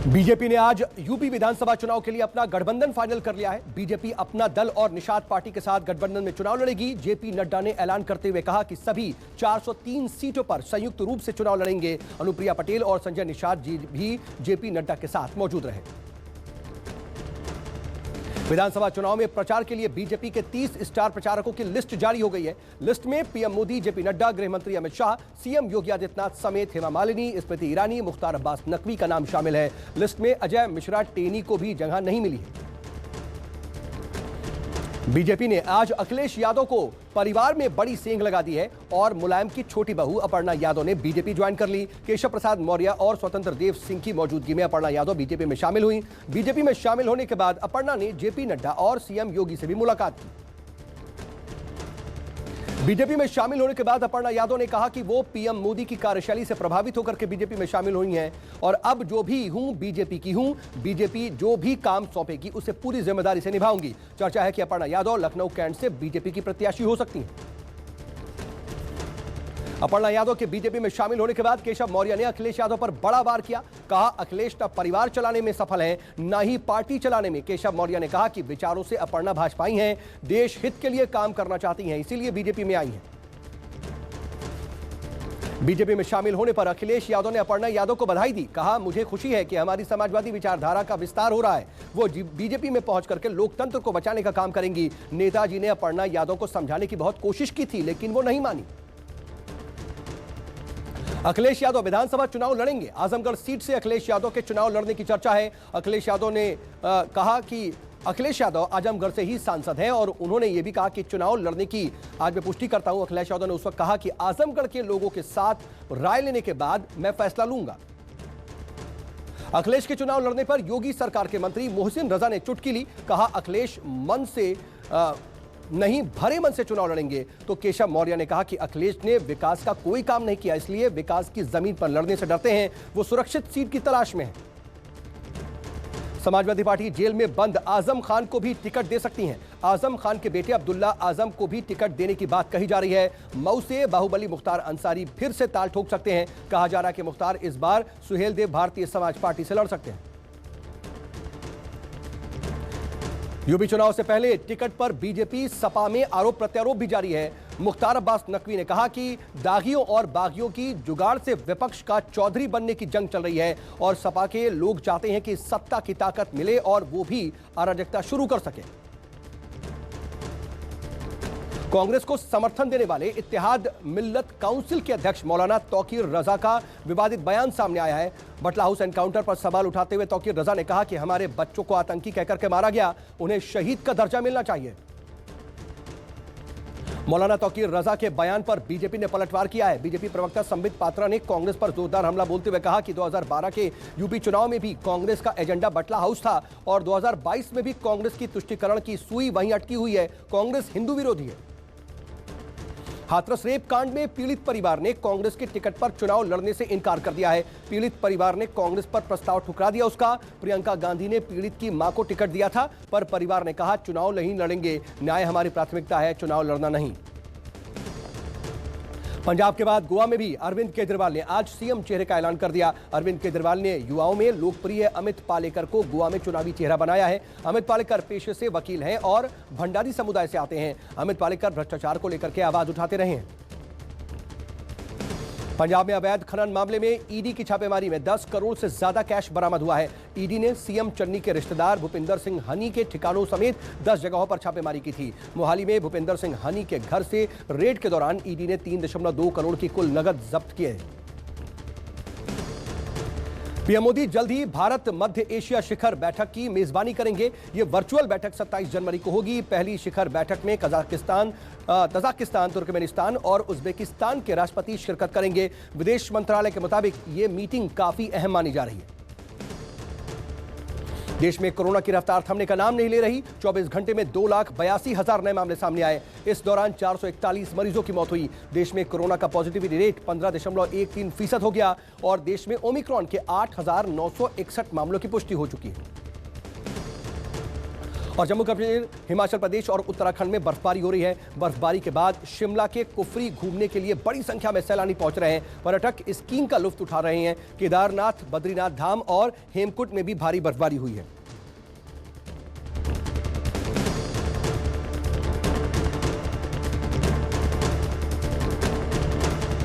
BJP ने आज UP विधानसभा चुनाव के लिए अपना गठबंधन फाइनल कर लिया है। बीजेपी अपना दल और निषाद पार्टी के साथ गठबंधन में चुनाव लड़ेगी। जेपी नड्डा ने ऐलान करते हुए कहा कि सभी 403 सीटों पर संयुक्त रूप से चुनाव लड़ेंगे। अनुप्रिया पटेल और संजय निषाद जी भी जेपी नड्डा के साथ मौजूद रहे। विधानसभा चुनाव में प्रचार के लिए बीजेपी के 30 स्टार प्रचारकों की लिस्ट जारी हो गई है। लिस्ट में पीएम मोदी, जेपी नड्डा, गृह मंत्री अमित शाह, सीएम योगी आदित्यनाथ समेत हेमा मालिनी, स्मृति ईरानी, मुख्तार अब्बास नकवी का नाम शामिल है। लिस्ट में अजय मिश्रा टेनी को भी जगह नहीं मिली है। बीजेपी ने आज अखिलेश यादव को परिवार में बड़ी सेंध लगा दी है और मुलायम की छोटी बहू अपर्णा यादव ने बीजेपी ज्वाइन कर ली। केशव प्रसाद मौर्य और स्वतंत्र देव सिंह की मौजूदगी में अपर्णा यादव बीजेपी में शामिल हुई। बीजेपी में शामिल होने के बाद अपर्णा ने जेपी नड्डा और सीएम योगी से भी मुलाकात की। बीजेपी में शामिल होने के बाद अपर्णा यादव ने कहा कि वो पीएम मोदी की कार्यशैली से प्रभावित होकर के बीजेपी में शामिल हुई हैं और अब जो भी हूं बीजेपी की हूं, बीजेपी जो भी काम सौंपेगी उसे पूरी जिम्मेदारी से निभाऊंगी। चर्चा है कि अपर्णा यादव लखनऊ कैंट से बीजेपी की प्रत्याशी हो सकती हैं। अपर्णा यादव के बीजेपी में शामिल होने के बाद केशव मौर्य ने अखिलेश यादव पर बड़ा वार किया। कहा अखिलेश न परिवार चलाने में सफल है न ही पार्टी चलाने में। केशव मौर्य ने कहा कि विचारों से अपर्णा भाजपाई हैं, देश हित के लिए काम करना चाहती हैं, इसीलिए बीजेपी में आई हैं। बीजेपी में शामिल होने पर अखिलेश यादव ने अपर्णा यादव को बधाई दी। कहा मुझे खुशी है कि हमारी समाजवादी विचारधारा का विस्तार हो रहा है। वो बीजेपी में पहुंच करके लोकतंत्र को बचाने का काम करेंगी। नेताजी ने अपर्णा यादव को समझाने की बहुत कोशिश की थी लेकिन वो नहीं मानी। अखिलेश यादव विधानसभा चुनाव लड़ेंगे। आजमगढ़ सीट से अखिलेश यादव के चुनाव लड़ने की चर्चा है। अखिलेश यादव ने कहा कि अखिलेश यादव आजमगढ़ से ही सांसद हैं और उन्होंने ये भी कहा कि चुनाव लड़ने की आज मैं पुष्टि करता हूं। अखिलेश यादव ने उस वक्त कहा कि आजमगढ़ के लोगों के साथ राय लेने के बाद मैं फैसला लूंगा। अखिलेश के चुनाव लड़ने पर योगी सरकार के मंत्री मोहसिन रजा ने चुटकी ली। कहा अखिलेश मन से नहीं भरे मन से चुनाव लड़ेंगे। तो केशव मौर्य ने कहा कि अखिलेश ने विकास का कोई काम नहीं किया, इसलिए विकास की जमीन पर लड़ने से डरते हैं। वो सुरक्षित सीट की तलाश में है। समाजवादी पार्टी जेल में बंद आजम खान को भी टिकट दे सकती है। आजम खान के बेटे अब्दुल्ला आजम को भी टिकट देने की बात कही जा रही है। मऊ से बाहुबली मुख्तार अंसारी फिर से ताल ठोक सकते हैं। कहा जा रहा है कि मुख्तार इस बार सुहेल देव भारतीय समाज पार्टी से लड़ सकते हैं। यूपी चुनाव से पहले टिकट पर बीजेपी सपा में आरोप प्रत्यारोप भी जारी है। मुख्तार अब्बास नकवी ने कहा कि दागियों और बागियों की जुगाड़ से विपक्ष का चौधरी बनने की जंग चल रही है और सपा के लोग चाहते हैं कि सत्ता की ताकत मिले और वो भी अराजकता शुरू कर सके। कांग्रेस को समर्थन देने वाले इत्तेहाद मिल्लत काउंसिल के अध्यक्ष मौलाना तौकीर रजा का विवादित बयान सामने आया है। बटला हाउस एनकाउंटर पर सवाल उठाते हुए तौकीर रजा ने कहा कि हमारे बच्चों को आतंकी कहकर के मारा गया, उन्हें शहीद का दर्जा मिलना चाहिए। मौलाना तौकीर रजा के बयान पर बीजेपी ने पलटवार किया है। बीजेपी प्रवक्ता संबित पात्रा ने कांग्रेस पर जोरदार हमला बोलते हुए कहा कि 2012 के यूपी चुनाव में भी कांग्रेस का एजेंडा बटला हाउस था और 2022 में भी कांग्रेस की तुष्टीकरण की सुई वहीं अटकी हुई है। कांग्रेस हिंदू विरोधी है। हाथरस रेप कांड में पीड़ित परिवार ने कांग्रेस के टिकट पर चुनाव लड़ने से इनकार कर दिया है। पीड़ित परिवार ने कांग्रेस पर प्रस्ताव ठुकरा दिया उसका। प्रियंका गांधी ने पीड़ित की मां को टिकट दिया था पर परिवार ने कहा चुनाव नहीं लड़ेंगे, न्याय हमारी प्राथमिकता है, चुनाव लड़ना नहीं। पंजाब के बाद गोवा में भी अरविंद केजरीवाल ने आज सीएम चेहरे का ऐलान कर दिया। अरविंद केजरीवाल ने युवाओं में लोकप्रिय अमित पालेकर को गोवा में चुनावी चेहरा बनाया है। अमित पालेकर पेशे से वकील हैं और भंडारी समुदाय से आते हैं। अमित पालेकर भ्रष्टाचार को लेकर के आवाज उठाते रहे हैं। पंजाब में अवैध खनन मामले में ईडी की छापेमारी में 10 करोड़ से ज्यादा कैश बरामद हुआ है। ईडी ने सीएम चन्नी के रिश्तेदार भूपिंदर सिंह हनी के ठिकानों समेत 10 जगहों पर छापेमारी की थी। मोहाली में भूपिंदर सिंह हनी के घर से रेड के दौरान ईडी ने 3.2 करोड़ की कुल नगद जब्त किए। पीएम मोदी जल्द ही भारत मध्य एशिया शिखर बैठक की मेजबानी करेंगे। ये वर्चुअल बैठक 27 जनवरी को होगी। पहली शिखर बैठक में तजाकिस्तान, तुर्कमेनिस्तान और उज्बेकिस्तान के राष्ट्रपति शिरकत करेंगे। विदेश मंत्रालय के मुताबिक ये मीटिंग काफी अहम मानी जा रही है। देश में कोरोना की रफ्तार थमने का नाम नहीं ले रही। 24 घंटे में 2,82,000 नए मामले सामने आए। इस दौरान 441 मरीजों की मौत हुई। देश में कोरोना का पॉजिटिविटी रेट 15.13% हो गया और देश में ओमिक्रॉन के 8,961 मामलों की पुष्टि हो चुकी है। और जम्मू कश्मीर, हिमाचल प्रदेश और उत्तराखंड में बर्फबारी हो रही है। बर्फबारी के बाद शिमला के कुफरी घूमने के लिए बड़ी संख्या में सैलानी पहुंच रहे हैं। पर्यटक स्कीइंग का लुत्फ उठा रहे हैं। केदारनाथ, बद्रीनाथ धाम और हेमकुंड में भी भारी बर्फबारी हुई है।